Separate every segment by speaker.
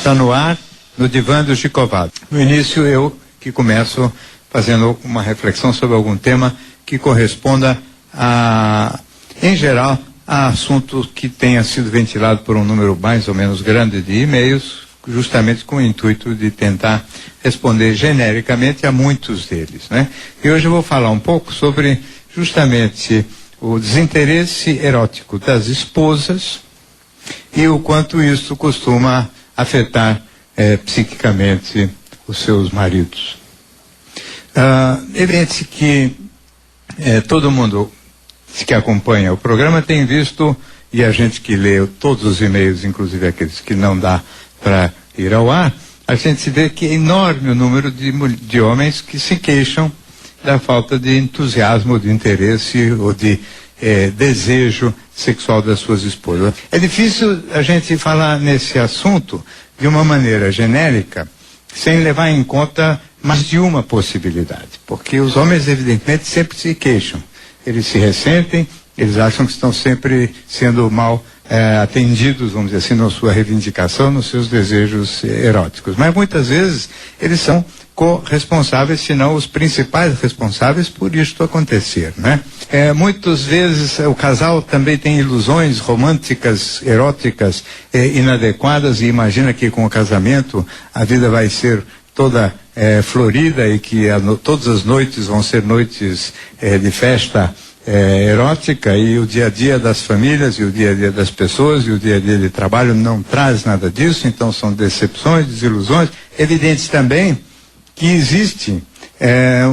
Speaker 1: Está no ar, no divã do Gicovado. No início, eu que começo fazendo uma reflexão sobre algum tema que corresponda em geral, a assunto que tenha sido ventilado por um número mais ou menos grande de e-mails, justamente com o intuito de tentar responder genericamente a muitos deles, né? E hoje eu vou falar um pouco sobre justamente o desinteresse erótico das esposas e o quanto isso costuma afetar psiquicamente os seus maridos. Evidente que todo mundo que acompanha o programa tem visto, e a gente que lê todos os e-mails, inclusive aqueles que não dá para ir ao ar, a gente vê que é enorme o número de homens que se queixam da falta de entusiasmo, de interesse ou de desejo sexual das suas esposas. É difícil a gente falar nesse assunto de uma maneira genérica, sem levar em conta mais de uma possibilidade, porque os homens evidentemente sempre se queixam, eles se ressentem, eles acham que estão sempre sendo mal atendidos, vamos dizer assim, na sua reivindicação, nos seus desejos eróticos. Mas muitas vezes eles são corresponsáveis, se não os principais responsáveis por isto acontecer, né? Muitas vezes o casal também tem ilusões românticas, eróticas, inadequadas, e imagina que com o casamento a vida vai ser toda florida e que todas as noites vão ser noites de festa erótica, e o dia a dia das famílias e o dia a dia das pessoas e o dia a dia de trabalho não traz nada disso, então são decepções, desilusões. Evidente também que existem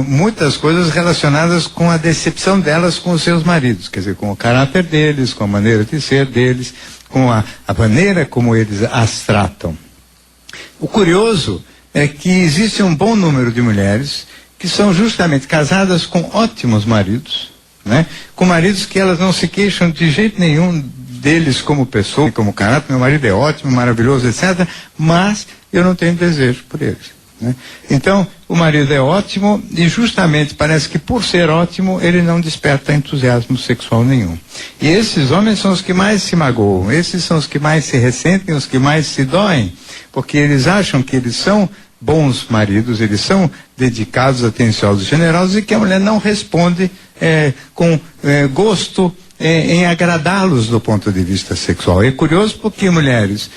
Speaker 1: muitas coisas relacionadas com a decepção delas com os seus maridos, quer dizer, com o caráter deles, com a maneira de ser deles, com a maneira como eles as tratam. O curioso é que existe um bom número de mulheres que são justamente casadas com ótimos maridos, né? Com maridos que elas não se queixam de jeito nenhum deles como pessoa, como caráter. Meu marido é ótimo, maravilhoso, etc., mas eu não tenho desejo por eles, né? Então, o marido é ótimo e justamente parece que por ser ótimo ele não desperta entusiasmo sexual nenhum. E esses homens são os que mais se magoam, esses são os que mais se ressentem, os que mais se doem, porque eles acham que eles são bons maridos, eles são dedicados, atenciosos, generosos, e que a mulher não responde com gosto em agradá-los do ponto de vista sexual. É curioso porque mulheres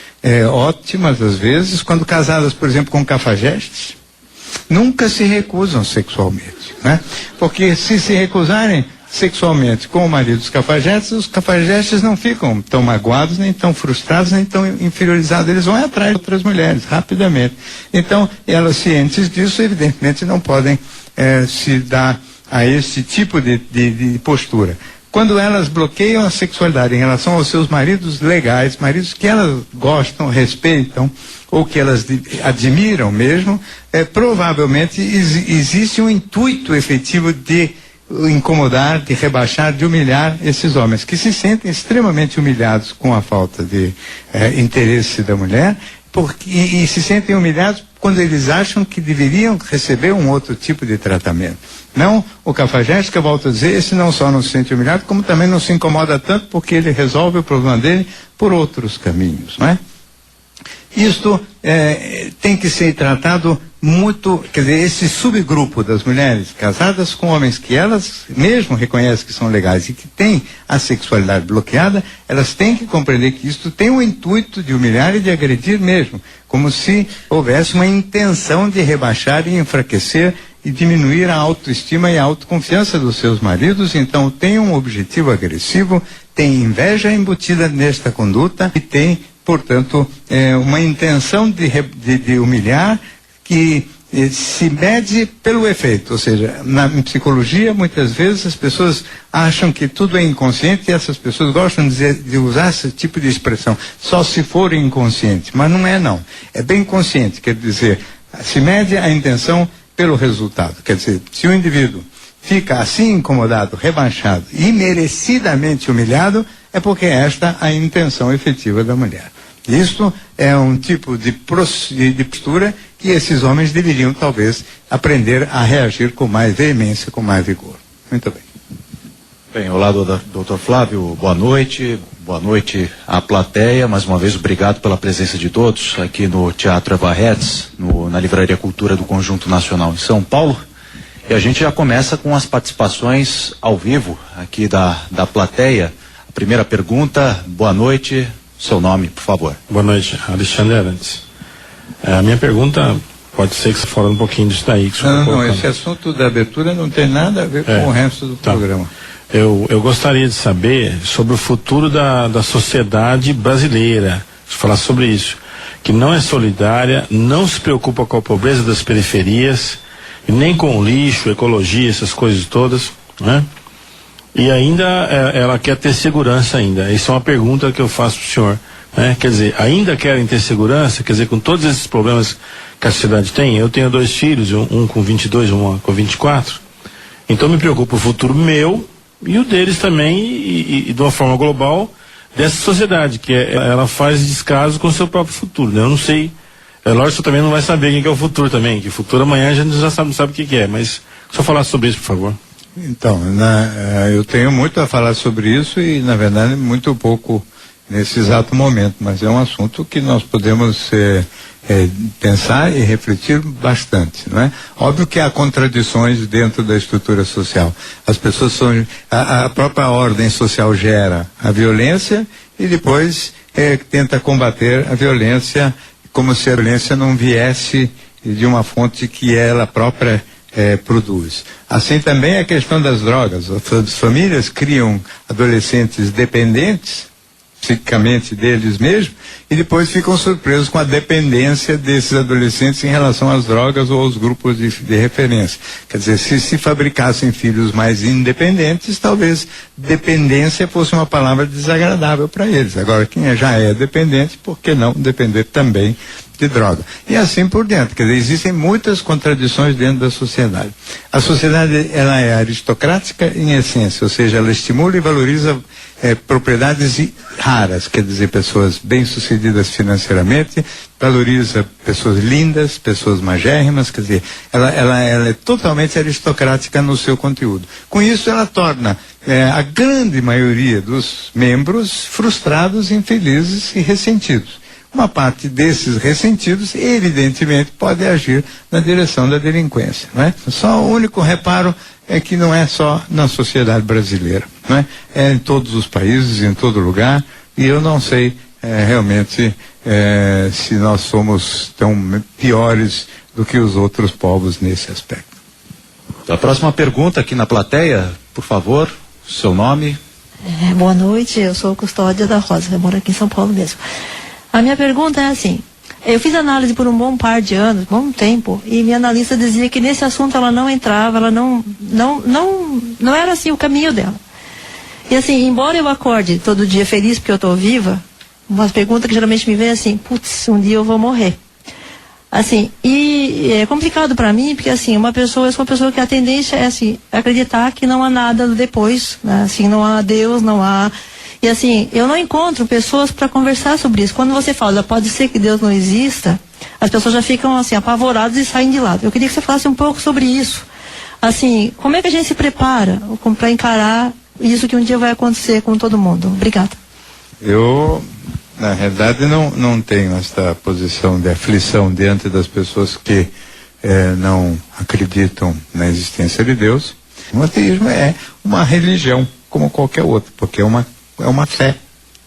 Speaker 1: ótimas, às vezes, quando casadas, por exemplo, com cafajestes, nunca se recusam sexualmente, né? Porque se recusarem sexualmente com o marido dos cafajestes, os cafajestes não ficam tão magoados, nem tão frustrados, nem tão inferiorizados. Eles vão atrás de outras mulheres, rapidamente. Então, elas, cientes disso, evidentemente não podem se dar a esse tipo de postura. Quando elas bloqueiam a sexualidade em relação aos seus maridos legais, maridos que elas gostam, respeitam, ou que elas admiram mesmo, provavelmente existe um intuito efetivo de incomodar, de rebaixar, de humilhar esses homens, que se sentem extremamente humilhados com a falta de interesse da mulher, e se sentem humilhados quando eles acham que deveriam receber um outro tipo de tratamento. Não o cafajeste, que eu volto a dizer, esse não só não se sente humilhado, como também não se incomoda tanto, porque ele resolve o problema dele por outros caminhos, não é? Isto tem que ser tratado muito, quer dizer, esse subgrupo das mulheres casadas com homens que elas mesmo reconhecem que são legais e que têm a sexualidade bloqueada, elas têm que compreender que isto tem o intuito de humilhar e de agredir mesmo, como se houvesse uma intenção de rebaixar e enfraquecer e diminuir a autoestima e a autoconfiança dos seus maridos. Então tem um objetivo agressivo, tem inveja embutida nesta conduta e tem, portanto, uma intenção de humilhar que se mede pelo efeito, ou seja, em psicologia muitas vezes as pessoas acham que tudo é inconsciente, e essas pessoas gostam de usar esse tipo de expressão, só se for inconsciente, mas não é não, é bem consciente, quer dizer, se mede a intenção pelo resultado, quer dizer, se o indivíduo fica assim incomodado, rebaixado, imerecidamente humilhado, é porque esta é a intenção efetiva da mulher. Isto é um tipo de postura que esses homens deveriam, talvez, aprender a reagir com mais veemência, com mais vigor. Muito bem.
Speaker 2: Bem, olá, doutor Flávio, boa noite. Boa noite à plateia, mais uma vez obrigado pela presença de todos aqui no Teatro Eva Hertz, na Livraria Cultura do Conjunto Nacional em São Paulo. E a gente já começa com as participações ao vivo aqui da plateia. A primeira pergunta, boa noite, seu nome, por favor.
Speaker 3: Boa noite, Alexandre Arantes. A minha pergunta, pode ser que você fale um pouquinho disso daí. Que
Speaker 1: não, esse assunto da abertura não tem nada a ver com o resto do programa.
Speaker 3: Eu gostaria de saber sobre o futuro da sociedade brasileira, falar sobre isso, que não é solidária, não se preocupa com a pobreza das periferias, e nem com o lixo, ecologia, essas coisas todas, né? E ainda ela quer ter segurança ainda. Isso é uma pergunta que eu faço para o senhor, né? Quer dizer, ainda querem ter segurança, quer dizer, com todos esses problemas que a sociedade tem. Eu tenho 2 filhos, um com 22, uma com 24, então me preocupa o futuro meu e o deles também, e de uma forma global, dessa sociedade, que ela faz descaso com o seu próprio futuro, né? Eu não sei, lógico que você também não vai saber quem que é o futuro também, que o futuro amanhã a gente já sabe, não sabe o que é, mas só falar sobre isso, por favor.
Speaker 1: Então, eu tenho muito a falar sobre isso e, na verdade, muito pouco nesse exato momento, mas é um assunto que nós podemos pensar e refletir bastante, não é? Óbvio que há contradições dentro da estrutura social. As pessoas são, a própria ordem social gera a violência e depois tenta combater a violência como se a violência não viesse de uma fonte que ela própria produz. Assim também a questão das drogas. As famílias criam adolescentes dependentes psicicamente deles mesmos e depois ficam surpresos com a dependência desses adolescentes em relação às drogas ou aos grupos de referência. Quer dizer, se fabricassem filhos mais independentes, talvez dependência fosse uma palavra desagradável para eles. Agora, quem já é dependente, por que não depender também de droga? E assim por diante. Quer dizer, existem muitas contradições dentro da sociedade. A sociedade, ela é aristocrática em essência, ou seja, ela estimula e valoriza propriedades raras, quer dizer, pessoas bem-sucedidas financeiramente, valoriza pessoas lindas, pessoas magérrimas, quer dizer, ela é totalmente aristocrática no seu conteúdo. Com isso, ela torna a grande maioria dos membros frustrados, infelizes e ressentidos. Uma parte desses ressentidos, evidentemente, pode agir na direção da delinquência, não é? Só o único reparo é que não é só na sociedade brasileira, não é? É em todos os países, em todo lugar, e eu não sei realmente se nós somos tão piores do que os outros povos nesse aspecto.
Speaker 2: A próxima pergunta aqui na plateia, por favor, seu nome.
Speaker 4: Boa noite, eu sou Custódia da Rosa, eu moro aqui em São Paulo mesmo. A minha pergunta é assim, eu fiz análise por um bom par de anos, bom tempo, e minha analista dizia que nesse assunto ela não entrava, ela não era assim o caminho dela. E assim, embora eu acorde todo dia feliz porque eu estou viva, umas perguntas que geralmente me vêm assim, putz, um dia eu vou morrer. Assim, e é complicado para mim, porque assim, eu sou uma pessoa que a tendência é assim, acreditar que não há nada depois, né? Assim, não há Deus, não há... E assim, eu não encontro pessoas para conversar sobre isso. Quando você fala, pode ser que Deus não exista, as pessoas já ficam assim, apavoradas e saem de lado. Eu queria que você falasse um pouco sobre isso. Assim, como é que a gente se prepara para encarar isso que um dia vai acontecer com todo mundo? Obrigada.
Speaker 1: Eu, na realidade, não tenho esta posição de aflição diante das pessoas que não acreditam na existência de Deus. O ateísmo é uma religião, como qualquer outra, porque é uma fé,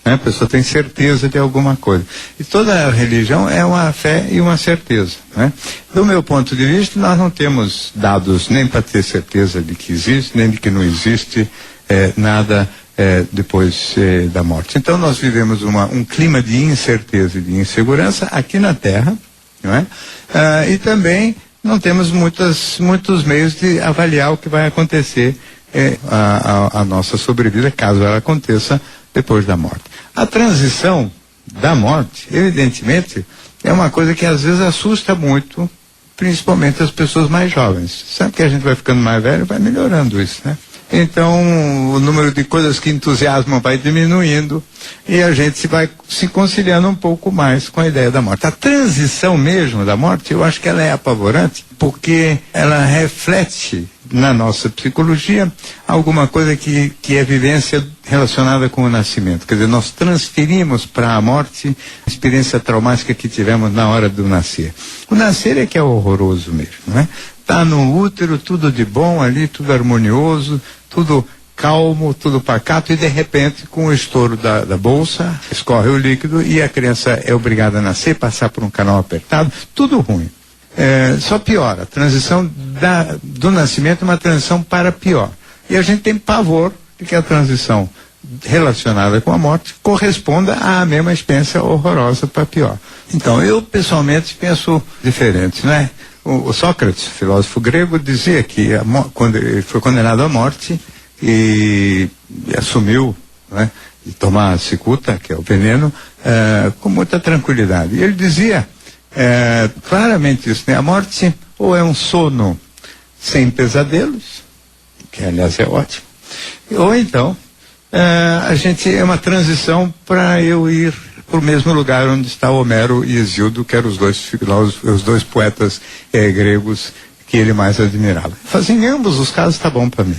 Speaker 1: né? A pessoa tem certeza de alguma coisa. E toda religião é uma fé e uma certeza, né? Do meu ponto de vista, nós não temos dados nem para ter certeza de que existe, nem de que não existe nada depois da morte. Então nós vivemos um clima de incerteza e de insegurança aqui na Terra, não é? E também não temos muitos meios de avaliar o que vai acontecer a nossa sobrevida, caso ela aconteça depois da morte. A transição da morte, evidentemente, é uma coisa que às vezes assusta muito, principalmente as pessoas mais jovens. Sabe que a gente vai ficando mais velho, vai melhorando isso, né? Então, o número de coisas que entusiasmam vai diminuindo e a gente vai se conciliando um pouco mais com a ideia da morte. A transição mesmo da morte, eu acho que ela é apavorante, porque ela reflete na nossa psicologia, alguma coisa que é vivência relacionada com o nascimento. Quer dizer, nós transferimos para a morte a experiência traumática que tivemos na hora do nascer. O nascer é que é horroroso mesmo, né? Tá no útero, tudo de bom ali, tudo harmonioso, tudo calmo, tudo pacato, e de repente, com o estouro da bolsa, escorre o líquido e a criança é obrigada a nascer, passar por um canal apertado, tudo ruim. Só piora. A transição do nascimento é uma transição para pior. E a gente tem pavor de que a transição relacionada com a morte corresponda à mesma experiência horrorosa para pior. Então, eu pessoalmente penso diferente, né? O Sócrates, filósofo grego, dizia que quando ele foi condenado à morte e assumiu, né, de tomar a cicuta, que é o veneno, com muita tranquilidade. E ele dizia claramente isso, né? A morte ou é um sono sem pesadelos, que aliás é ótimo, ou então a gente é uma transição para eu ir para o mesmo lugar onde está Homero e Hesíodo, que eram os dois poetas gregos que ele mais admirava. Em ambos os casos está bom para mim.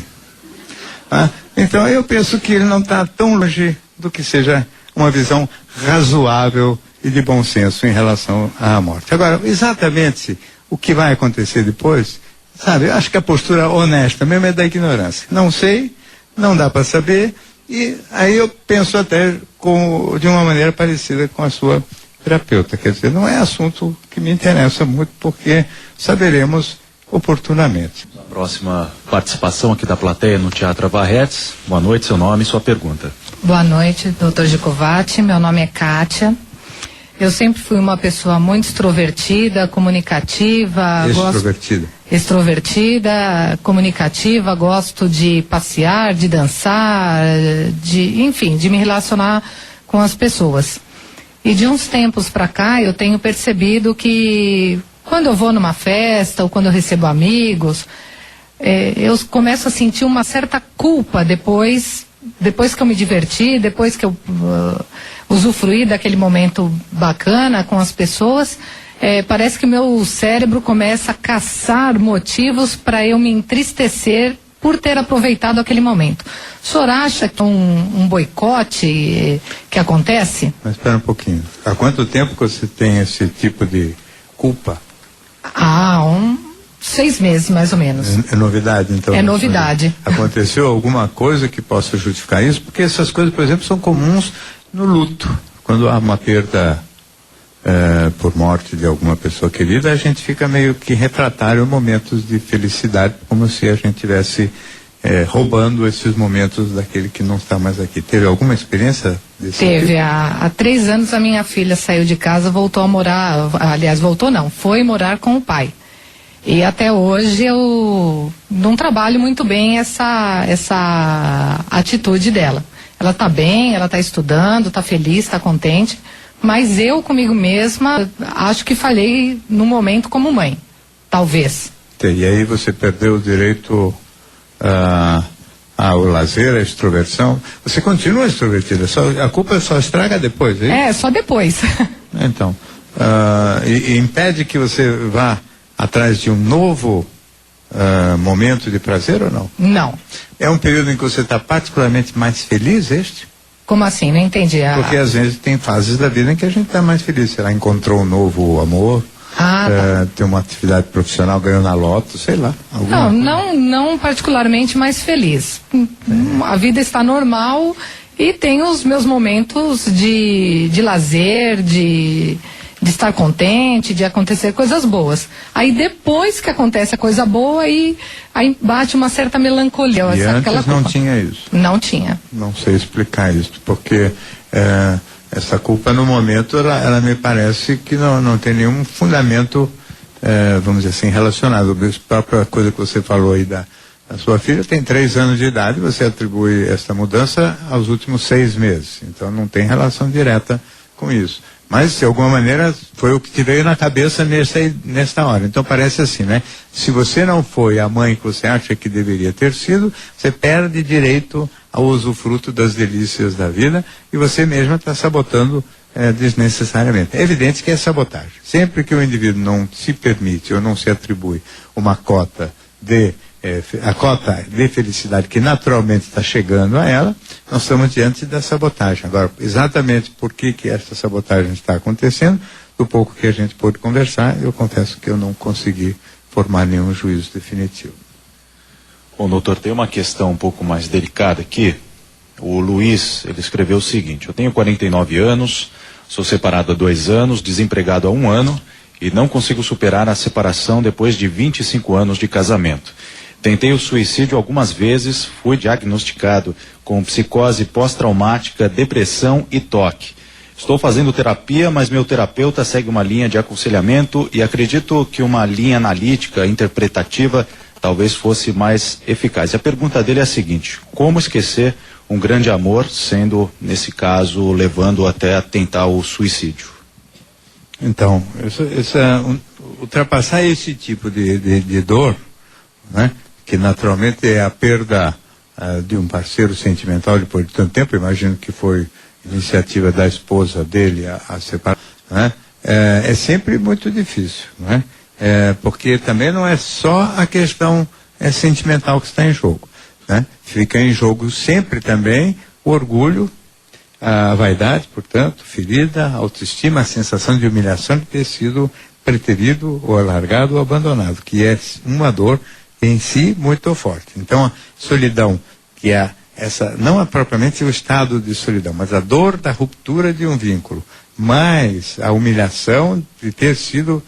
Speaker 1: Então eu penso que ele não está tão longe do que seja uma visão razoável e de bom senso em relação à morte. Agora, exatamente o que vai acontecer depois, sabe, eu acho que a postura honesta mesmo é da ignorância. Não sei, não dá para saber, e aí eu penso até de uma maneira parecida com a sua terapeuta. Quer dizer, não é assunto que me interessa muito, porque saberemos oportunamente.
Speaker 2: A próxima participação aqui da plateia no Teatro Avarretes. Boa noite, seu nome e sua pergunta.
Speaker 5: Boa noite, doutor Gicovati. Meu nome é Kátia. Eu sempre fui uma pessoa muito extrovertida, comunicativa. Extrovertida, comunicativa, gosto de passear, de dançar, enfim, de me relacionar com as pessoas. E de uns tempos para cá eu tenho percebido que quando eu vou numa festa ou quando eu recebo amigos, eu começo a sentir uma certa culpa depois que eu me diverti, depois que eu usufruí daquele momento bacana com as pessoas, parece que o meu cérebro começa a caçar motivos para eu me entristecer por ter aproveitado aquele momento. O senhor acha que é um boicote que acontece?
Speaker 1: Mas espera um pouquinho. Há quanto tempo que você tem esse tipo de culpa?
Speaker 5: 6 meses, mais ou menos.
Speaker 1: É novidade, então?
Speaker 5: É novidade.
Speaker 1: Aconteceu alguma coisa que possa justificar isso? Porque essas coisas, por exemplo, são comuns no luto. Quando há uma perda por morte de alguma pessoa querida, a gente fica meio que refratário a momentos de felicidade, como se a gente estivesse roubando esses momentos daquele que não está mais aqui. Teve alguma experiência desse
Speaker 5: Teve.
Speaker 1: tipo?
Speaker 5: Há 3 anos a minha filha saiu de casa, voltou a morar, aliás, foi morar com o pai. E até hoje eu não trabalho muito bem essa atitude dela. Ela está bem, ela está estudando, está feliz, está contente, mas eu comigo mesma acho que falhei no momento como mãe, talvez.
Speaker 1: E aí você perdeu o direito ao lazer, à extroversão. Você continua extrovertida, a culpa só estraga depois, é isso?
Speaker 5: Só depois.
Speaker 1: Então, e impede que você vá atrás de um novo momento de prazer ou não?
Speaker 5: Não.
Speaker 1: É um período em que você está particularmente mais feliz, este?
Speaker 5: Como assim? Não entendi.
Speaker 1: Porque às vezes tem fases da vida em que a gente está mais feliz. Sei lá, encontrou um novo amor, tem uma atividade profissional, ganhou na loto, sei lá.
Speaker 5: Não particularmente mais feliz. A vida está normal e tem os meus momentos de lazer, de estar contente, de acontecer coisas boas. Aí depois que acontece a coisa boa, aí bate uma certa melancolia.
Speaker 1: E antes não tinha isso?
Speaker 5: Não tinha.
Speaker 1: Não sei explicar isso, porque essa culpa no momento, ela me parece que não tem nenhum fundamento, vamos dizer assim, relacionado. A própria coisa que você falou aí da sua filha tem 3 anos de idade, você atribui essa mudança aos últimos 6 meses. Então não tem relação direta com isso. Mas, de alguma maneira, foi o que te veio na cabeça nesta hora. Então, parece assim, né? Se você não foi a mãe que você acha que deveria ter sido, você perde direito ao usufruto das delícias da vida e você mesma está sabotando desnecessariamente. É evidente que é sabotagem. Sempre que o indivíduo não se permite ou não se atribui uma cota de a cota de felicidade que naturalmente está chegando a ela, nós estamos diante da sabotagem. Agora, exatamente por que essa sabotagem está acontecendo, do pouco que a gente pôde conversar, eu confesso que eu não consegui formar nenhum juízo definitivo.
Speaker 2: Bom, doutor, tem uma questão um pouco mais delicada aqui. O Luiz, ele escreveu o seguinte: eu tenho 49 anos, sou separado há 2 anos, desempregado há 1 ano e não consigo superar a separação depois de 25 anos de casamento. Tentei o suicídio algumas vezes, fui diagnosticado com psicose pós-traumática, depressão e toque. Estou fazendo terapia, mas meu terapeuta segue uma linha de aconselhamento e acredito que uma linha analítica, interpretativa, talvez fosse mais eficaz. A pergunta dele é a seguinte: como esquecer um grande amor, sendo, nesse caso, levando até a tentar o suicídio?
Speaker 1: Então, ultrapassar esse tipo de dor, né, que naturalmente é a perda de um parceiro sentimental depois de tanto tempo, imagino que foi iniciativa da esposa dele a separar, né, é sempre muito difícil, né, porque também não é só a questão sentimental que está em jogo, né, fica em jogo sempre também o orgulho, a vaidade, portanto, ferida, a autoestima, a sensação de humilhação de ter sido preterido ou largado ou abandonado, que é uma dor em si muito forte. Então, a solidão, que é essa, não é propriamente o estado de solidão, mas a dor da ruptura de um vínculo, mais a humilhação de ter sido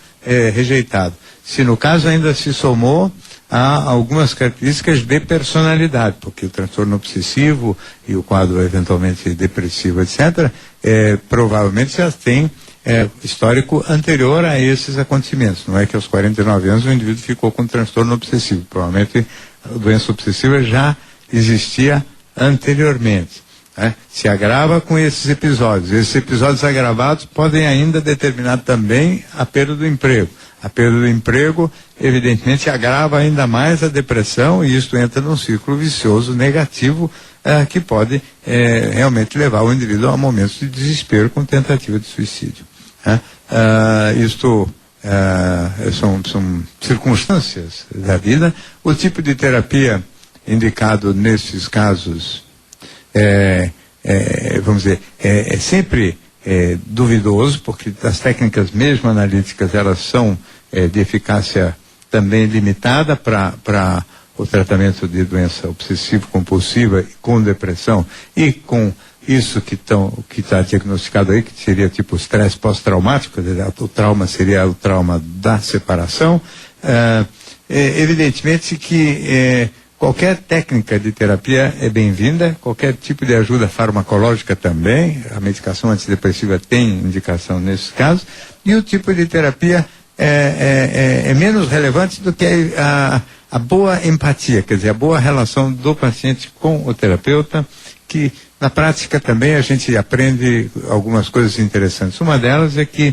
Speaker 1: rejeitado. Se no caso ainda se somou a algumas características de personalidade, porque o transtorno obsessivo e o quadro eventualmente depressivo, etc., provavelmente já tem histórico anterior a esses acontecimentos. Não é que aos 49 anos o indivíduo ficou com transtorno obsessivo. Provavelmente a doença obsessiva já existia anteriormente, né? Se agrava com esses episódios. Esses episódios agravados podem ainda determinar também a perda do emprego. A perda do emprego, evidentemente, agrava ainda mais a depressão e isso entra num círculo vicioso negativo que pode realmente levar o indivíduo a momentos de desespero com tentativa de suicídio. Isto são circunstâncias da vida. O tipo de terapia indicado nesses casos vamos dizer, é sempre duvidoso, porque as técnicas mesmo analíticas, elas são de eficácia também limitada para o tratamento de doença obsessivo-compulsiva com depressão e com isso que está diagnosticado aí, que seria tipo estresse pós-traumático, o trauma seria o trauma da separação. Evidentemente que qualquer técnica de terapia é bem-vinda, qualquer tipo de ajuda farmacológica também, a medicação antidepressiva tem indicação nesses casos, e o tipo de terapia é menos relevante do que a boa empatia, quer dizer, a boa relação do paciente com o terapeuta, que na prática também a gente aprende algumas coisas interessantes. Uma delas é que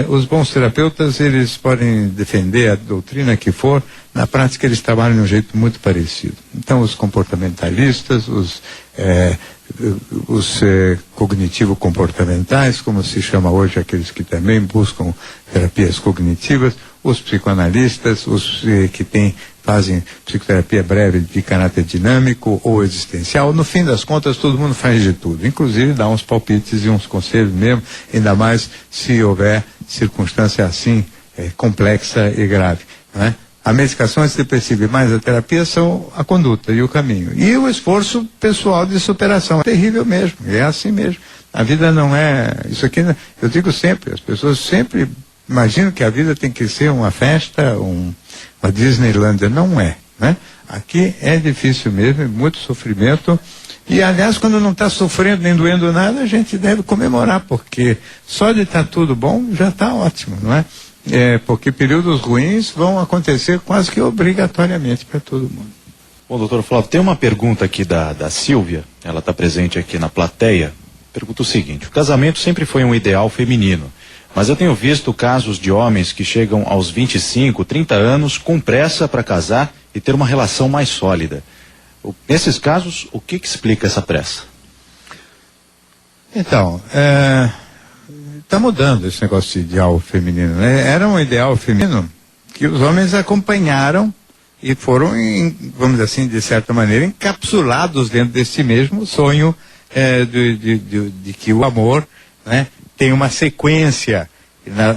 Speaker 1: os bons terapeutas, eles podem defender a doutrina que for, na prática eles trabalham de um jeito muito parecido. Então os comportamentalistas, os cognitivo-comportamentais, como se chama hoje aqueles que também buscam terapias cognitivas, os psicoanalistas, os que fazem psicoterapia breve de caráter dinâmico ou existencial. No fim das contas, todo mundo faz de tudo, inclusive dá uns palpites e uns conselhos mesmo, ainda mais se houver circunstância assim complexa e grave, né? A medicação antidepressiva e mais a terapia são a conduta e o caminho. E o esforço pessoal de superação. É terrível mesmo, é assim mesmo. A vida não é... Isso aqui, eu digo sempre, as pessoas sempre imaginam que a vida tem que ser uma festa, uma Disneylândia. Não é, né? Aqui é difícil mesmo, muito sofrimento. E, aliás, quando não está sofrendo nem doendo nada, a gente deve comemorar, porque só de estar tudo bom já está ótimo, não é? Porque períodos ruins vão acontecer quase que obrigatoriamente para todo mundo.
Speaker 2: Bom, doutor Flávio, tem uma pergunta aqui da Silvia, ela está presente aqui na plateia. Pergunta o seguinte: o casamento sempre foi um ideal feminino, mas eu tenho visto casos de homens que chegam aos 25, 30 anos com pressa para casar e ter uma relação mais sólida. Nesses casos, o que explica essa pressa?
Speaker 1: Então, está mudando esse negócio de ideal feminino, né? Era um ideal feminino que os homens acompanharam e foram, vamos dizer assim, de certa maneira, encapsulados dentro desse mesmo sonho de que o amor, né, tem uma sequência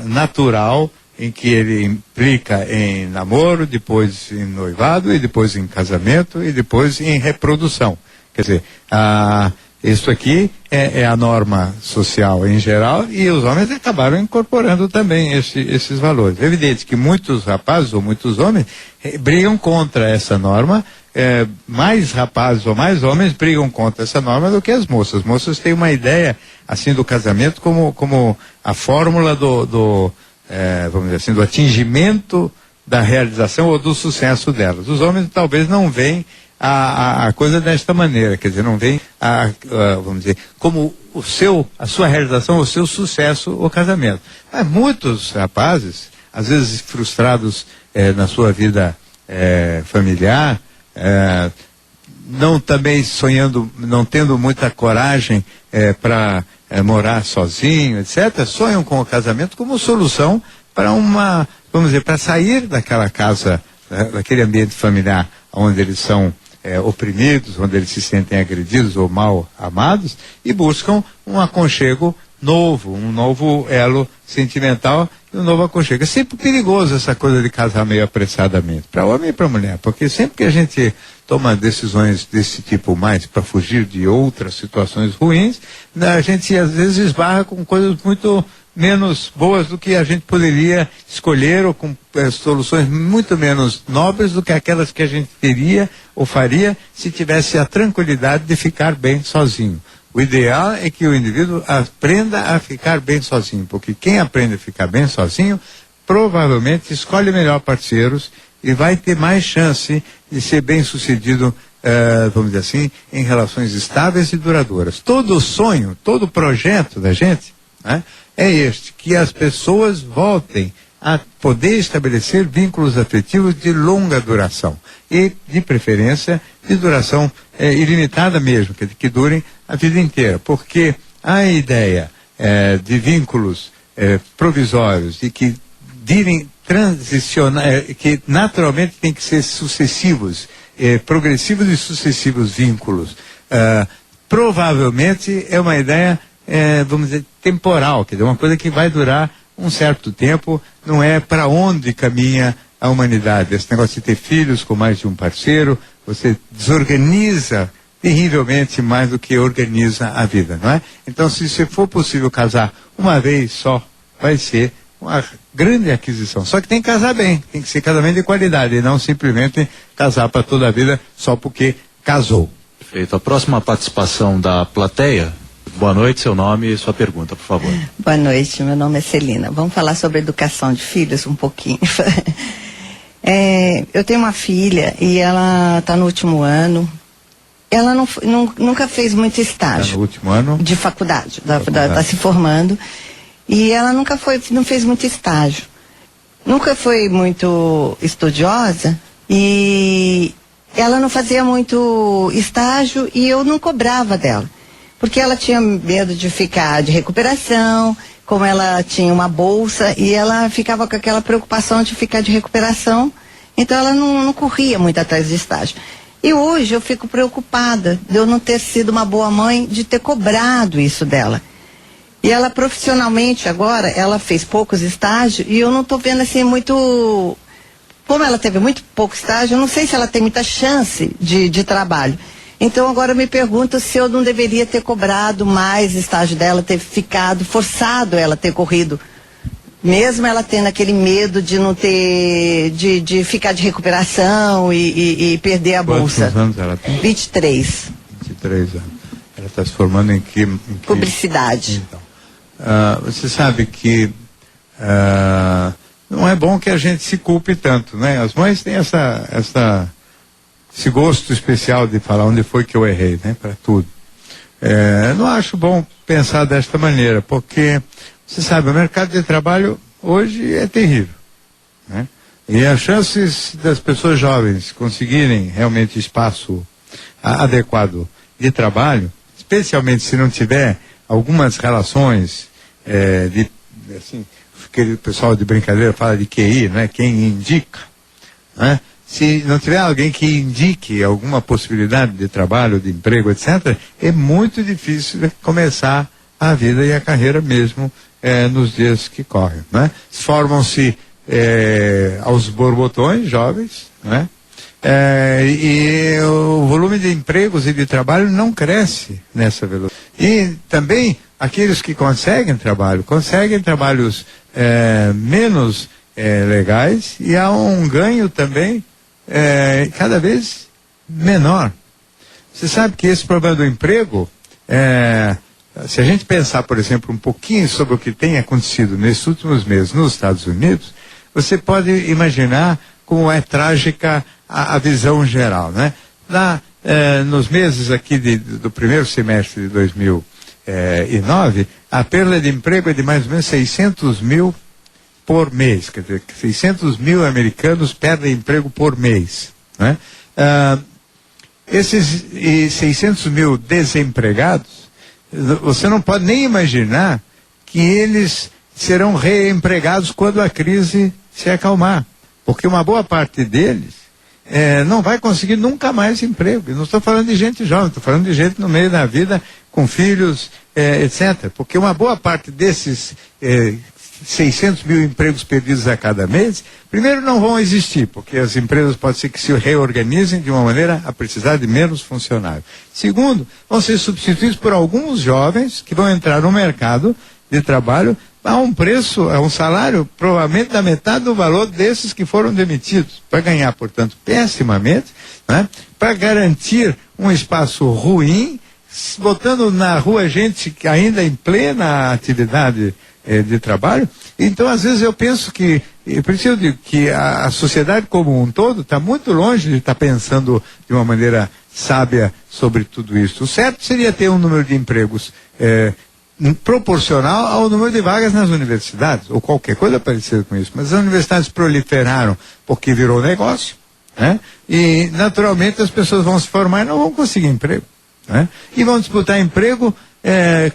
Speaker 1: natural em que ele implica em namoro, depois em noivado, e depois em casamento, e depois em reprodução. Quer dizer, isso aqui é a norma social em geral, e os homens acabaram incorporando também esses valores. É evidente que muitos rapazes ou muitos homens brigam contra essa norma, mais rapazes ou mais homens brigam contra essa norma do que as moças. As moças têm uma ideia assim do casamento como a fórmula vamos dizer assim, do atingimento da realização ou do sucesso delas. Os homens talvez não veem a coisa desta maneira, quer dizer, não veem vamos dizer, como a sua realização, o seu sucesso, o casamento. Mas muitos rapazes, às vezes frustrados na sua vida familiar, não também sonhando, não tendo muita coragem para morar sozinho, etc., sonham com o casamento como solução para vamos dizer, para sair daquela casa, daquele ambiente familiar onde eles são oprimidos, onde eles se sentem agredidos ou mal amados, e buscam um aconchego novo, um novo elo sentimental e um novo aconchego. É sempre perigoso essa coisa de casar meio apressadamente, para homem e para mulher, porque sempre que a gente toma decisões desse tipo mais para fugir de outras situações ruins, a gente às vezes esbarra com coisas muito menos boas do que a gente poderia escolher, ou com soluções muito menos nobres do que aquelas que a gente teria ou faria se tivesse a tranquilidade de ficar bem sozinho. O ideal é que o indivíduo aprenda a ficar bem sozinho, porque quem aprende a ficar bem sozinho provavelmente escolhe melhor parceiros e vai ter mais chance de ser bem sucedido, vamos dizer assim, em relações estáveis e duradouras. Todo sonho, todo projeto da gente, né, é que as pessoas voltem a poder estabelecer vínculos afetivos de longa duração e, de preferência, de duração ilimitada mesmo, que durem a vida inteira, porque a ideia de vínculos provisórios e que direm que naturalmente tem que ser sucessivos, progressivos e sucessivos vínculos, provavelmente é uma ideia, vamos dizer, temporal, quer dizer, uma coisa que vai durar um certo tempo, não é para onde caminha a humanidade. Esse negócio de ter filhos com mais de um parceiro, você desorganiza terrivelmente mais do que organiza a vida, não é? Então, se for possível casar uma vez só, vai ser uma grande aquisição. Só que tem que casar bem, tem que ser casamento de qualidade, e não simplesmente casar para toda a vida só porque casou.
Speaker 2: Perfeito. A próxima participação da plateia. Boa noite, seu nome e sua pergunta, por favor.
Speaker 6: Boa noite, meu nome é Celina. Vamos falar sobre educação de filhos um pouquinho. Eu tenho uma filha e ela está no último ano. Ela nunca fez muito estágio.
Speaker 1: Tá no último ano? De
Speaker 6: faculdade. Está se formando. E ela não fez muito estágio. Nunca foi muito estudiosa e ela não fazia muito estágio e eu não cobrava dela. Porque ela tinha medo de ficar de recuperação, como ela tinha uma bolsa, e ela ficava com aquela preocupação de ficar de recuperação, então ela não corria muito atrás de estágio. E hoje eu fico preocupada de eu não ter sido uma boa mãe, de ter cobrado isso dela. E ela profissionalmente agora, ela fez poucos estágios, e eu não estou vendo assim muito... Como ela teve muito pouco estágio, eu não sei se ela tem muita chance de trabalho. Então agora eu me pergunto se eu não deveria ter cobrado mais estágio dela, ter forçado ela a ter corrido, mesmo ela tendo aquele medo de não ter, de ficar de recuperação e perder a bolsa.
Speaker 1: Quantos anos ela tem?
Speaker 6: 23.
Speaker 1: 23 anos. Ela está se formando em que?
Speaker 6: Publicidade.
Speaker 1: Então, você sabe que não é bom que a gente se culpe tanto, né? As mães têm esse gosto especial de falar onde foi que eu errei, né, para tudo. Não acho bom pensar desta maneira, porque, você sabe, o mercado de trabalho hoje é terrível, né? E as chances das pessoas jovens conseguirem realmente espaço adequado de trabalho, especialmente se não tiver algumas relações assim, aquele pessoal de brincadeira fala de QI, né? Quem indica, né? se não tiver alguém que indique alguma possibilidade de trabalho, de emprego, etc., é muito difícil começar a vida e a carreira mesmo nos dias que correm, né? Formam-se aos borbotões, jovens, né? E o volume de empregos e de trabalho não cresce nessa velocidade. E também aqueles que conseguem trabalhos menos legais, e há um ganho também cada vez menor. Você sabe que esse problema do emprego, se a gente pensar, por exemplo, um pouquinho sobre o que tem acontecido nesses últimos meses nos Estados Unidos, você pode imaginar como é trágica a visão geral, né? Nos meses aqui do primeiro semestre de 2009, a perda de emprego é de mais ou menos 600 mil por mês, quer dizer, 600 mil americanos perdem emprego por mês, né? Esses 600 mil desempregados, você não pode nem imaginar que eles serão reempregados quando a crise se acalmar, porque uma boa parte deles não vai conseguir nunca mais emprego. Eu não estou falando de gente jovem, estou falando de gente no meio da vida, com filhos, etc. Porque uma boa parte desses 600 mil empregos perdidos a cada mês, primeiro não vão existir, porque as empresas pode ser que se reorganizem de uma maneira a precisar de menos funcionários. Segundo, vão ser substituídos por alguns jovens que vão entrar no mercado de trabalho a um preço, a um salário provavelmente da metade do valor desses que foram demitidos, para ganhar, portanto, pessimamente, né? Para garantir um espaço ruim, botando na rua gente que ainda em plena atividade de trabalho. Então, às vezes eu penso que, por isso eu digo que a sociedade como um todo está muito longe de estar pensando de uma maneira sábia sobre tudo isso. O certo seria ter um número de empregos proporcional ao número de vagas nas universidades, ou qualquer coisa parecida com isso. Mas as universidades proliferaram porque virou negócio, né? E naturalmente as pessoas vão se formar e não vão conseguir emprego, né? E vão disputar emprego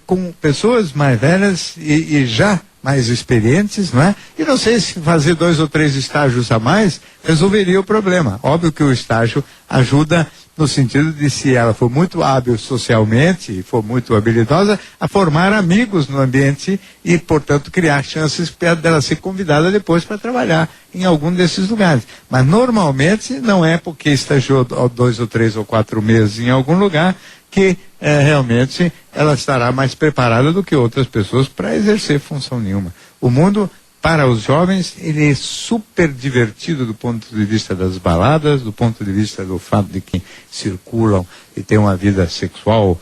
Speaker 1: com pessoas mais velhas e já mais experientes, não é? E não sei se fazer 2 ou 3 estágios a mais resolveria o problema. Óbvio que o estágio ajuda no sentido de, se ela for muito hábil socialmente e for muito habilidosa, a formar amigos no ambiente e, portanto, criar chances dela ser convidada depois para trabalhar em algum desses lugares. Mas normalmente não é porque estagiou 2 ou 3 ou 4 meses em algum lugar que realmente ela estará mais preparada do que outras pessoas para exercer função nenhuma. O mundo, para os jovens, ele é super divertido do ponto de vista das baladas, do ponto de vista do fato de que circulam e têm uma vida sexual,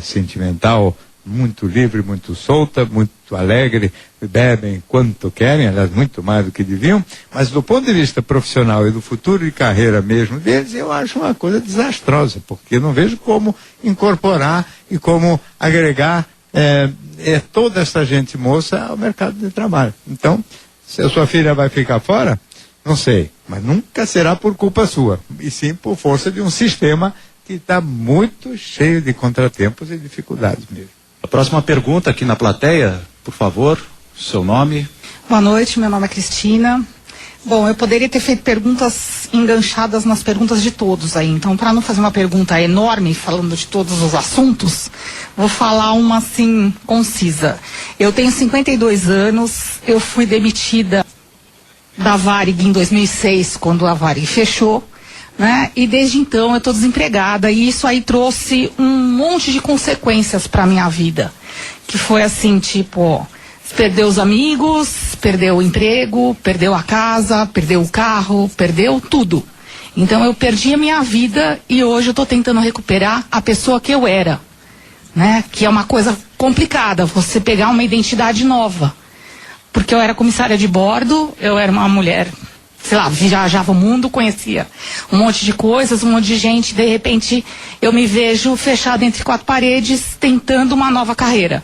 Speaker 1: sentimental, muito livre, muito solta, muito alegre, bebem quanto querem, aliás, muito mais do que deviam, mas do ponto de vista profissional e do futuro de carreira mesmo deles, eu acho uma coisa desastrosa, porque eu não vejo como incorporar e como agregar toda essa gente moça ao mercado de trabalho. Então, se a sua filha vai ficar fora, não sei, mas nunca será por culpa sua, e sim por força de um sistema que está muito cheio de contratempos e dificuldades mesmo.
Speaker 2: A próxima pergunta aqui na plateia, por favor, seu nome.
Speaker 7: Boa noite, meu nome é Cristina. Bom, eu poderia ter feito perguntas enganchadas nas perguntas de todos aí, então para não fazer uma pergunta enorme falando de todos os assuntos, vou falar uma assim concisa. Eu tenho 52 anos, eu fui demitida da Varig em 2006, quando a Varig fechou, né? E desde então eu estou desempregada, e isso aí trouxe um monte de consequências para minha vida, que foi assim, tipo, perdeu os amigos, perdeu o emprego, perdeu a casa, perdeu o carro, perdeu tudo. Então eu perdi a minha vida e hoje eu estou tentando recuperar a pessoa que eu era, né? Que é uma coisa complicada, você pegar uma identidade nova, porque eu era comissária de bordo, eu era uma mulher, sei lá, viajava o mundo, conhecia um monte de coisas, um monte de gente, de repente eu me vejo fechada entre 4 paredes tentando uma nova carreira.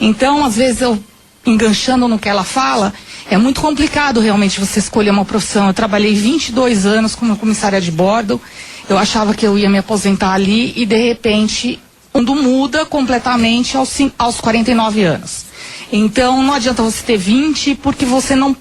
Speaker 7: Então, às vezes, eu enganchando no que ela fala, é muito complicado realmente você escolher uma profissão. Eu trabalhei 22 anos como comissária de bordo, eu achava que eu ia me aposentar ali e de repente o mundo muda completamente aos 49 anos. Então, não adianta você ter 20 porque você não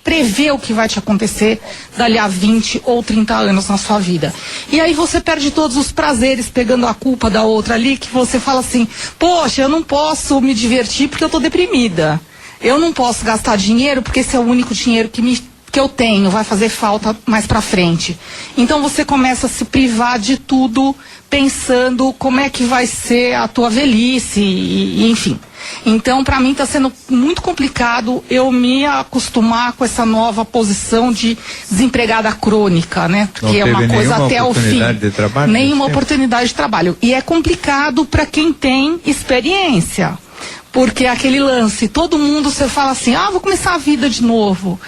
Speaker 7: prever o que vai te acontecer dali a 20 ou 30 anos na sua vida. E aí você perde todos os prazeres pegando a culpa da outra ali, que você fala assim, poxa, eu não posso me divertir porque eu tô deprimida. Eu não posso gastar dinheiro porque esse é o único dinheiro que eu tenho, vai fazer falta mais pra frente. Então você começa a se privar de tudo, pensando como é que vai ser a tua velhice, e enfim. Então, para mim, está sendo muito complicado eu me acostumar com essa nova posição de desempregada crônica, né? Porque é uma coisa até o fim. Nenhuma oportunidade de trabalho. E é complicado para quem tem experiência. Porque aquele lance, todo mundo, você fala assim, vou começar a vida de novo.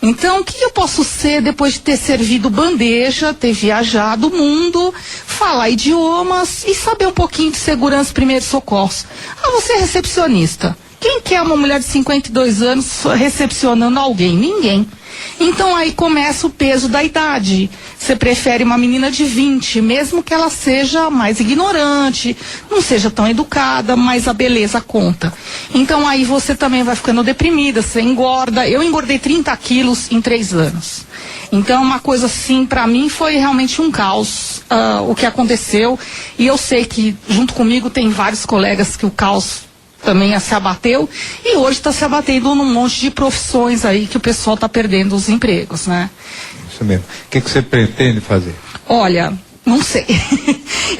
Speaker 7: Então, o que eu posso ser depois de ter servido bandeja, ter viajado o mundo, falar idiomas e saber um pouquinho de segurança e primeiros socorros? Você é recepcionista. Quem quer uma mulher de 52 anos recepcionando alguém? Ninguém. Então aí começa o peso da idade. Você prefere uma menina de 20, mesmo que ela seja mais ignorante, não seja tão educada, mas a beleza conta. Então aí você também vai ficando deprimida, você engorda. Eu engordei 30 quilos em 3 anos. Então uma coisa assim, pra mim foi realmente um caos o que aconteceu. E eu sei que junto comigo tem vários colegas que o caos também se abateu, e hoje está se abatendo num monte de profissões aí que o pessoal está perdendo os empregos, né?
Speaker 1: Isso mesmo. O que você pretende fazer?
Speaker 7: Olha, não sei.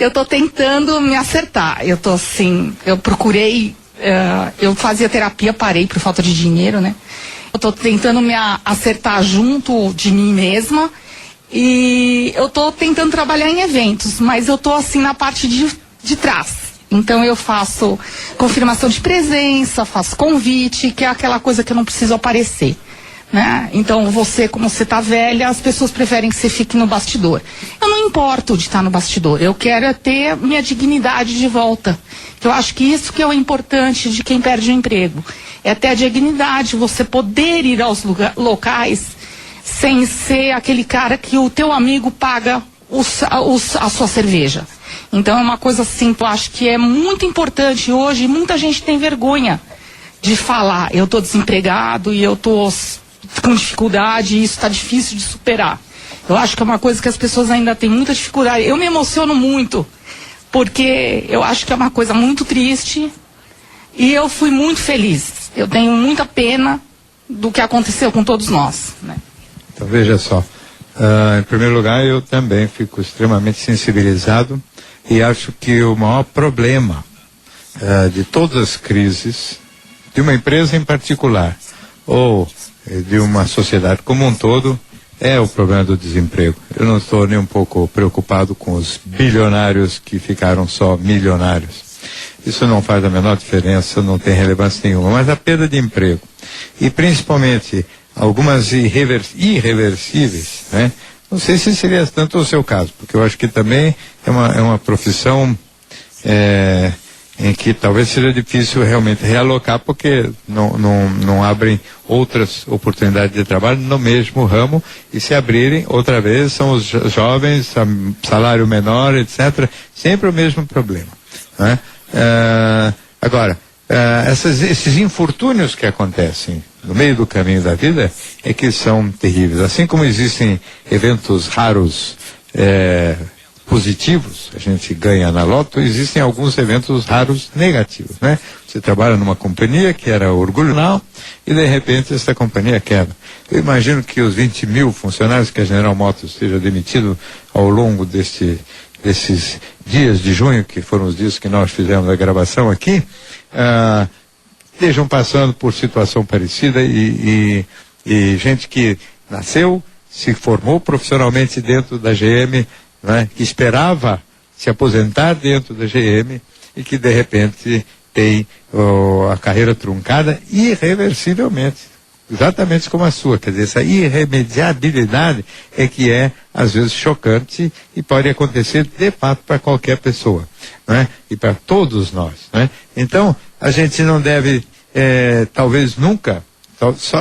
Speaker 7: Eu estou tentando me acertar. Eu tô assim, eu procurei, eu fazia terapia, parei por falta de dinheiro, né? Eu estou tentando me acertar junto de mim mesma, e eu estou tentando trabalhar em eventos, mas eu estou assim na parte de trás. Então eu faço confirmação de presença, faço convite, que é aquela coisa que eu não preciso aparecer, né? Então você, como você tá velha, as pessoas preferem que você fique no bastidor. Eu não importo de estar no bastidor, eu quero ter minha dignidade de volta. Eu acho que isso que é o importante de quem perde o emprego. É ter a dignidade, você poder ir aos locais sem ser aquele cara que o teu amigo paga a sua cerveja. Então é uma coisa assim, eu acho que é muito importante hoje, muita gente tem vergonha de falar, eu estou desempregado e eu estou com dificuldade e isso está difícil de superar. Eu acho que é uma coisa que as pessoas ainda têm muita dificuldade. Eu me emociono muito, porque eu acho que é uma coisa muito triste e eu fui muito feliz. Eu tenho muita pena do que aconteceu com todos nós, né?
Speaker 1: Então veja só, em primeiro lugar eu também fico extremamente sensibilizado e acho que o maior problema de todas as crises, de uma empresa em particular, ou de uma sociedade como um todo, é o problema do desemprego. Eu não estou nem um pouco preocupado com os bilionários que ficaram só milionários. Isso não faz a menor diferença, não tem relevância nenhuma, mas a perda de emprego, e principalmente algumas irreversíveis, né? Não sei se seria tanto o seu caso, porque eu acho que também é uma profissão em que talvez seja difícil realmente realocar, porque não abrem outras oportunidades de trabalho no mesmo ramo, e se abrirem outra vez são os jovens, salário menor, etc. Sempre o mesmo problema, né? Agora, esses infortúnios que acontecem no meio do caminho da vida é que são terríveis. Assim como existem eventos raros positivos, a gente ganha na loto, existem alguns eventos raros negativos, né? Você trabalha numa companhia que era orgulho nacional e de repente essa companhia quebra. Eu imagino que os 20 mil funcionários que a General Motors seja demitido ao longo desses dias de junho, que foram os dias que nós fizemos a gravação aqui, estejam passando por situação parecida e gente que nasceu, se formou profissionalmente dentro da GM, né, que esperava se aposentar dentro da GM e que de repente tem a carreira truncada irreversivelmente, exatamente como a sua. Quer dizer, essa irremediabilidade é que é às vezes chocante e pode acontecer de fato para qualquer pessoa, né? E para todos nós, né? Então a gente não deve talvez nunca,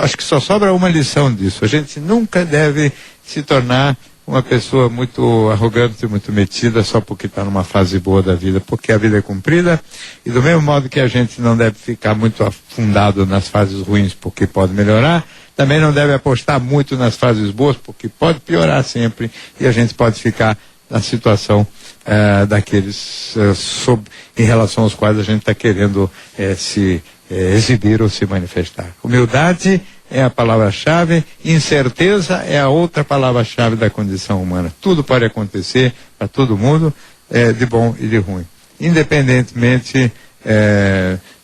Speaker 1: acho que só sobra uma lição disso: a gente nunca deve se tornar uma pessoa muito arrogante, muito metida só porque está numa fase boa da vida, porque a vida é comprida, e do mesmo modo que a gente não deve ficar muito afundado nas fases ruins porque pode melhorar, Também não deve apostar muito nas fases boas, porque pode piorar sempre e a gente pode ficar na situação daqueles em relação aos quais a gente está querendo se exibir ou se manifestar. Humildade é a palavra-chave, incerteza é a outra palavra-chave da condição humana. Tudo pode acontecer para todo mundo, de bom e de ruim. Independentemente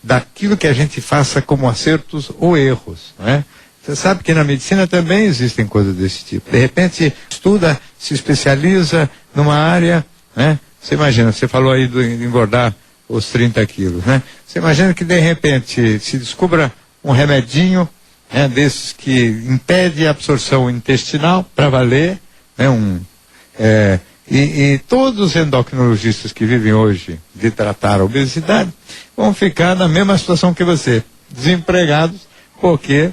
Speaker 1: daquilo que a gente faça como acertos ou erros, não é? Você sabe que na medicina também existem coisas desse tipo. De repente, estuda, se especializa numa área, né? Você imagina, você falou aí de engordar os 30 quilos, né? Você imagina que de repente se descubra um remedinho, né, desses que impede a absorção intestinal para valer, né? E todos os endocrinologistas que vivem hoje de tratar a obesidade vão ficar na mesma situação que você, desempregados, porque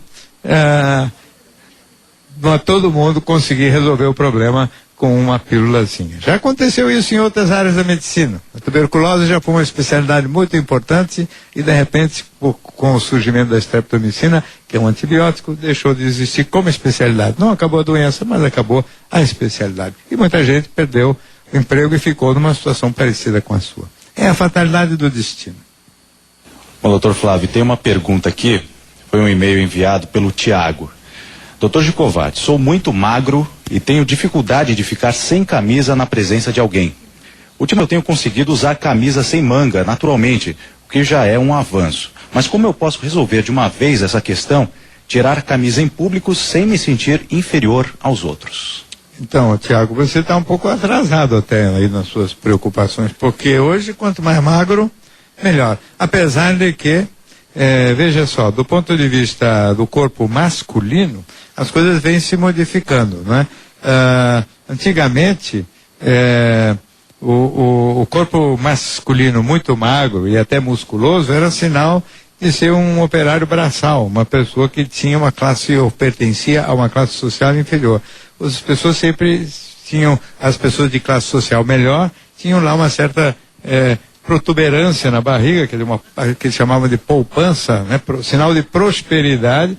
Speaker 1: não é todo mundo conseguir resolver o problema com uma pílulazinha. Já aconteceu isso em outras áreas da medicina. A tuberculose já foi uma especialidade muito importante e, de repente, com o surgimento da streptomicina, que é um antibiótico, deixou de existir como especialidade. Não acabou a doença, mas acabou a especialidade. E muita gente perdeu o emprego e ficou numa situação parecida com a sua. É a fatalidade do destino.
Speaker 2: Bom, doutor Flávio, tem uma pergunta aqui, foi um e-mail enviado pelo Tiago. Doutor Gicovati, sou muito magro e tenho dificuldade de ficar sem camisa na presença de alguém. Ultimamente eu tenho conseguido usar camisa sem manga, naturalmente, o que já é um avanço. Mas como eu posso resolver de uma vez essa questão, tirar a camisa em público sem me sentir inferior aos outros?
Speaker 1: Então, Tiago, você está um pouco atrasado até aí nas suas preocupações, porque hoje, quanto mais magro, melhor. Apesar de que, veja só, do ponto de vista do corpo masculino, as coisas vêm se modificando, não é? Antigamente, o corpo masculino muito magro e até musculoso era sinal de ser um operário braçal, uma pessoa que tinha uma classe ou pertencia a uma classe social inferior. As pessoas sempre tinham, as pessoas de classe social melhor, tinham lá uma certa protuberância na barriga, que eles chamavam de poupança, né? Sinal de prosperidade,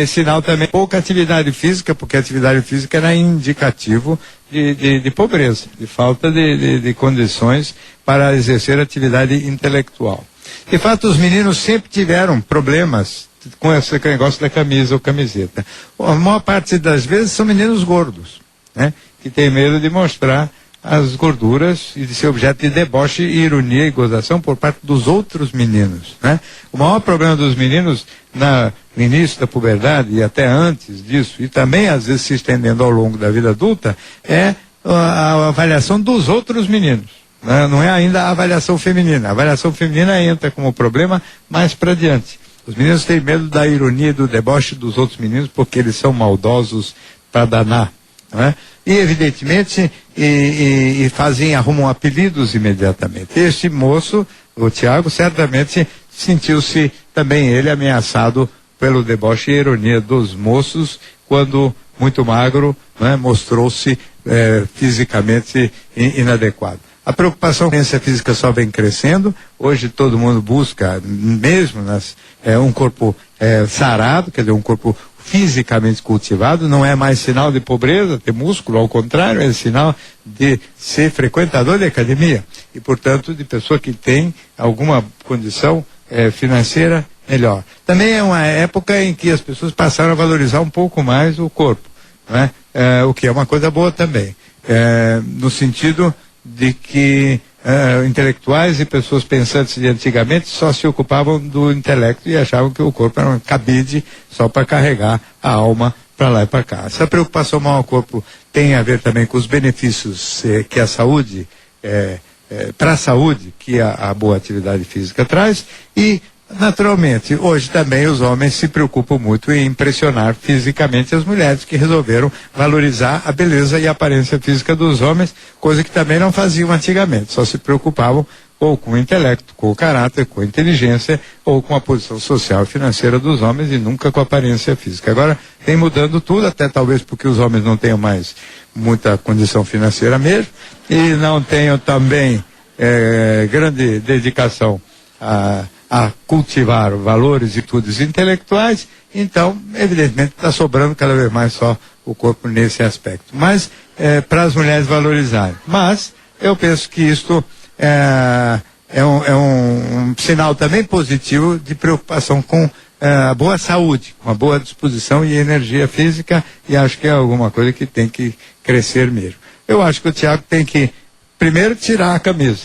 Speaker 1: sinal também de pouca atividade física, porque a atividade física era indicativo de pobreza, de falta de condições para exercer atividade intelectual. De fato, os meninos sempre tiveram problemas com esse negócio da camisa ou camiseta. A maior parte das vezes são meninos gordos, né? Que têm medo de mostrar as gorduras e de ser objeto de deboche, ironia e gozação por parte dos outros meninos, né? O maior problema dos meninos no início da puberdade e até antes disso, e também às vezes se estendendo ao longo da vida adulta, é a avaliação dos outros meninos, né? Não é ainda a avaliação feminina. A avaliação feminina entra como problema mais para diante. Os meninos têm medo da ironia e do deboche dos outros meninos porque eles são maldosos para danar, não é? E evidentemente arrumam apelidos imediatamente. Este moço, o Tiago, certamente sentiu-se também ele ameaçado pelo deboche e ironia dos moços quando, muito magro, né, mostrou-se fisicamente inadequado. A preocupação com a ciência física só vem crescendo. Hoje todo mundo busca, mesmo um corpo sarado, quer dizer, um corpo fisicamente cultivado. Não é mais sinal de pobreza ter músculo, ao contrário, é sinal de ser frequentador de academia e, portanto, de pessoa que tem alguma condição financeira melhor. Também é uma época em que as pessoas passaram a valorizar um pouco mais o corpo, não é? O que é uma coisa boa também, no sentido de que intelectuais e pessoas pensantes de antigamente só se ocupavam do intelecto e achavam que o corpo era um cabide só para carregar a alma para lá e para cá. Essa preocupação maior ao corpo tem a ver também com os benefícios que a saúde, para a saúde, que a boa atividade física traz. E naturalmente, hoje também os homens se preocupam muito em impressionar fisicamente as mulheres, que resolveram valorizar a beleza e a aparência física dos homens, coisa que também não faziam antigamente, só se preocupavam ou com o intelecto, com o caráter, com a inteligência ou com a posição social e financeira dos homens e nunca com a aparência física. Agora vem mudando tudo, até talvez porque os homens não tenham mais muita condição financeira mesmo e não tenham também grande dedicação a cultivar valores e virtudes intelectuais, então, evidentemente, está sobrando cada vez mais só o corpo nesse aspecto. Mas, para as mulheres valorizarem. Mas, eu penso que isto é um sinal também positivo de preocupação com a boa saúde, uma boa disposição e energia física, e acho que é alguma coisa que tem que crescer mesmo. Eu acho que o Tiago tem que, primeiro, tirar a camisa,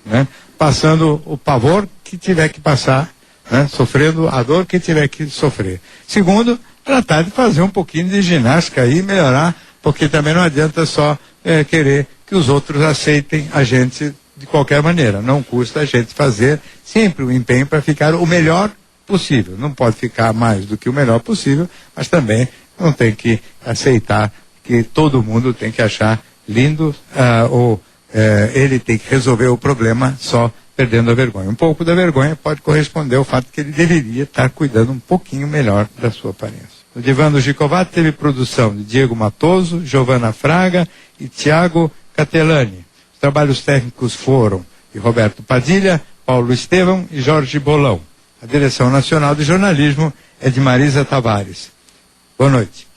Speaker 1: né? Passando o pavor que tiver que passar, né? Sofrendo a dor que tiver que sofrer. Segundo, tratar de fazer um pouquinho de ginástica aí e melhorar, porque também não adianta só querer que os outros aceitem a gente de qualquer maneira. Não custa a gente fazer sempre o empenho para ficar o melhor possível. Não pode ficar mais do que o melhor possível, mas também não tem que aceitar que todo mundo tem que achar lindo ou ele tem que resolver o problema só perdendo a vergonha. Um pouco da vergonha pode corresponder ao fato que ele deveria estar cuidando um pouquinho melhor da sua aparência. O Divã do Gicovato teve produção de Diego Matoso, Giovana Fraga e Tiago Catelani. Os trabalhos técnicos foram de Roberto Padilha, Paulo Estevão e Jorge Bolão. A direção nacional de jornalismo é de Marisa Tavares. Boa noite.